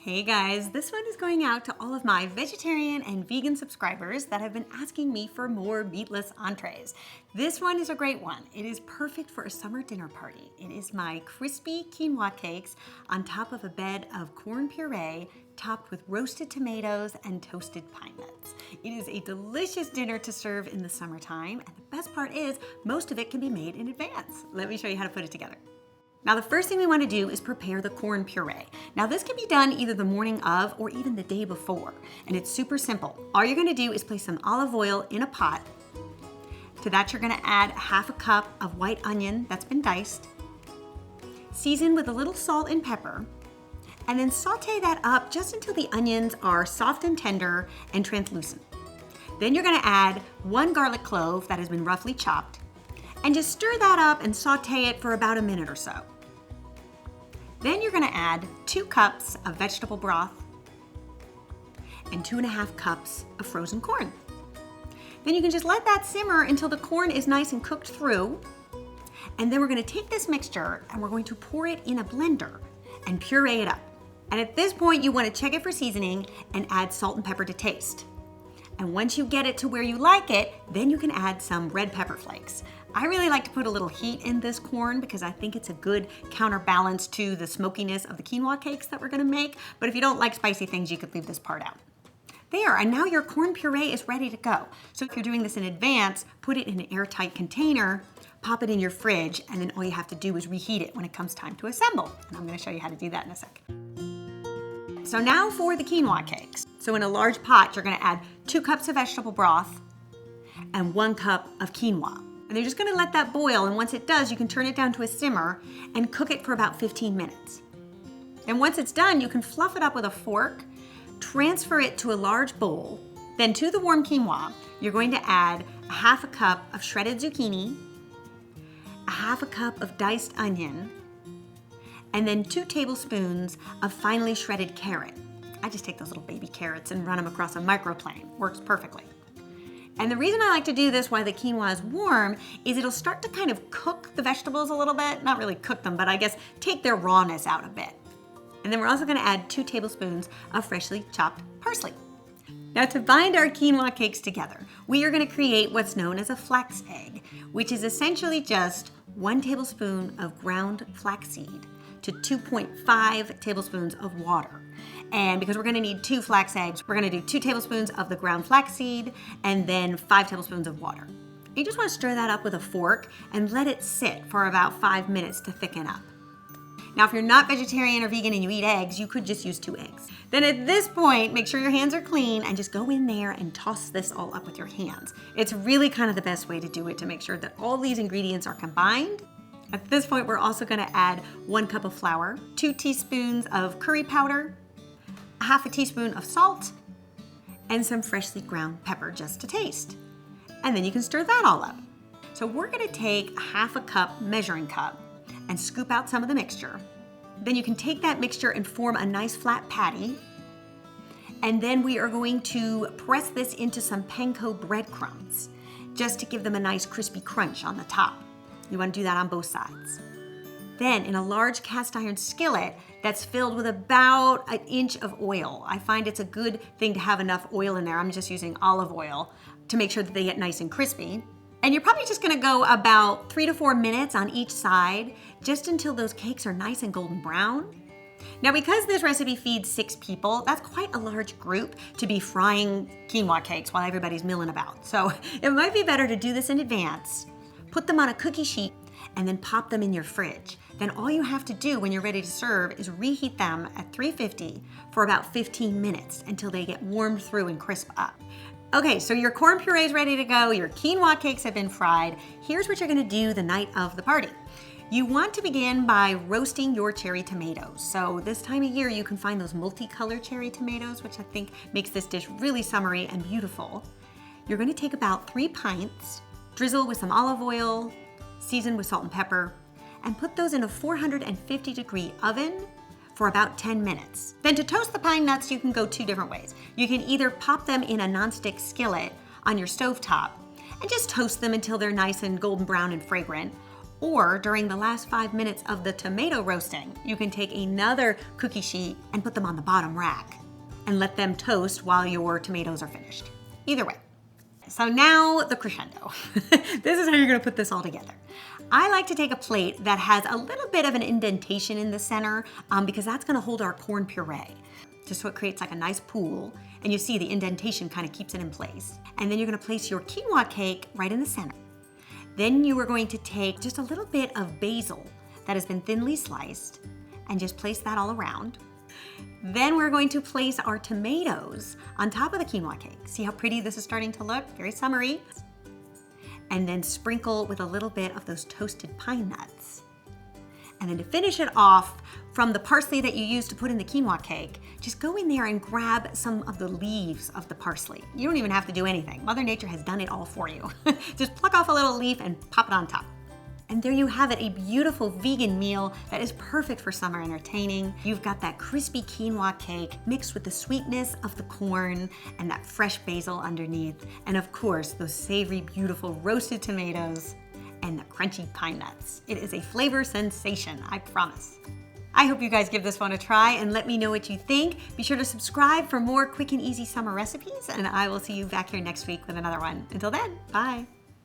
Hey guys, this one is going out to all of my vegetarian and vegan subscribers that have been asking me for more meatless entrees. This one is a great one. It is perfect for a summer dinner party. It is my crispy quinoa cakes on top of a bed of corn puree topped with roasted tomatoes and toasted pine nuts. It is a delicious dinner to serve in the summertime, and the best part is most of it can be made in advance. Let me show you how to put it together. Now the first thing we want to do is prepare the corn puree. Now this can be done either the morning of or even the day before, and it's super simple. All you're going to do is place some olive oil in a pot. To that you're going to add half a cup of white onion that's been diced, season with a little salt and pepper, and then saute that up just until the onions are soft and tender and translucent. Then you're going to add 1 garlic clove that has been roughly chopped, and just stir that up and saute it for about a minute or so. Then you're gonna add 2 cups of vegetable broth and 2.5 cups of frozen corn. Then you can just let that simmer until the corn is nice and cooked through. And then we're gonna take this mixture and we're going to pour it in a blender and puree it up. And at this point, you wanna check it for seasoning and add salt and pepper to taste. And once you get it to where you like it, then you can add some red pepper flakes. I really like to put a little heat in this corn because I think it's a good counterbalance to the smokiness of the quinoa cakes that we're gonna make. But if you don't like spicy things, you could leave this part out. There, and now your corn puree is ready to go. So if you're doing this in advance, put it in an airtight container, pop it in your fridge, and then all you have to do is reheat it when it comes time to assemble. And I'm gonna show you how to do that in a sec. So now for the quinoa cakes. So in a large pot, you're gonna add 2 cups of vegetable broth and 1 cup of quinoa. And you're just gonna let that boil, and once it does, you can turn it down to a simmer and cook it for about 15 minutes. And once it's done, you can fluff it up with a fork, transfer it to a large bowl. Then to the warm quinoa, you're going to add 1/2 cup of shredded zucchini, 1/2 cup of diced onion, and then 2 tablespoons of finely shredded carrot. I just take those little baby carrots and run them across a microplane. Works perfectly. And the reason I like to do this while the quinoa is warm is it'll start to kind of cook the vegetables a little bit. Not really cook them, but I guess take their rawness out a bit. And then we're also gonna add 2 tablespoons of freshly chopped parsley. Now to bind our quinoa cakes together, we are gonna create what's known as a flax egg, which is essentially just 1 tablespoon of ground flaxseed to 2.5 tablespoons of water. And because we're gonna need 2 flax eggs, we're gonna do 2 tablespoons of the ground flaxseed and then 5 tablespoons of water. You just wanna stir that up with a fork and let it sit for about 5 minutes to thicken up. Now, if you're not vegetarian or vegan and you eat eggs, you could just use 2 eggs. Then at this point, make sure your hands are clean and just go in there and toss this all up with your hands. It's really kind of the best way to do it to make sure that all these ingredients are combined. At this point, we're also gonna add 1 cup of flour, 2 teaspoons of curry powder, 1/2 teaspoon of salt, and some freshly ground pepper just to taste. And then you can stir that all up. So we're gonna take 1/2 cup measuring cup and scoop out some of the mixture. Then you can take that mixture and form a nice flat patty. And then we are going to press this into some panko breadcrumbs just to give them a nice crispy crunch on the top. You wanna do that on both sides. Then in a large cast iron skillet that's filled with about 1 inch of oil. I find it's a good thing to have enough oil in there. I'm just using olive oil to make sure that they get nice and crispy. And you're probably just gonna go about 3 to 4 minutes on each side, just until those cakes are nice and golden brown. Now, because this recipe feeds 6 people, that's quite a large group to be frying quinoa cakes while everybody's milling about. So it might be better to do this in advance, put them on a cookie sheet, and then pop them in your fridge. Then all you have to do when you're ready to serve is reheat them at 350 for about 15 minutes until they get warmed through and crisp up. Okay, so your corn puree is ready to go, your quinoa cakes have been fried. Here's what you're gonna do the night of the party. You want to begin by roasting your cherry tomatoes. So this time of year, you can find those multicolored cherry tomatoes, which I think makes this dish really summery and beautiful. You're gonna take about 3 pints, drizzle with some olive oil, season with salt and pepper, and put those in a 450-degree oven for about 10 minutes. Then to toast the pine nuts, you can go 2 different ways. You can either pop them in a nonstick skillet on your stovetop and just toast them until they're nice and golden brown and fragrant, Or during the last 5 minutes of the tomato roasting, you can take another cookie sheet and put them on the bottom rack and let them toast while your tomatoes are finished. Either way. So now the crescendo. This is how you're gonna put this all together. I like to take a plate that has a little bit of an indentation in the center because that's gonna hold our corn puree. Just so it creates like a nice pool, and you see the indentation kind of keeps it in place. And then you're gonna place your quinoa cake right in the center. Then you are going to take just a little bit of basil that has been thinly sliced and just place that all around. Then we're going to place our tomatoes on top of the quinoa cake. See how pretty this is starting to look? Very summery. And then sprinkle with a little bit of those toasted pine nuts. And then to finish it off, from the parsley that you used to put in the quinoa cake, just go in there and grab some of the leaves of the parsley. You don't even have to do anything. Mother Nature has done it all for you. Just pluck off a little leaf and pop it on top. And there you have it, a beautiful vegan meal that is perfect for summer entertaining. You've got that crispy quinoa cake mixed with the sweetness of the corn and that fresh basil underneath. And of course, those savory, beautiful roasted tomatoes and the crunchy pine nuts. It is a flavor sensation, I promise. I hope you guys give this one a try and let me know what you think. Be sure to subscribe for more quick and easy summer recipes, and I will see you back here next week with another one. Until then, bye.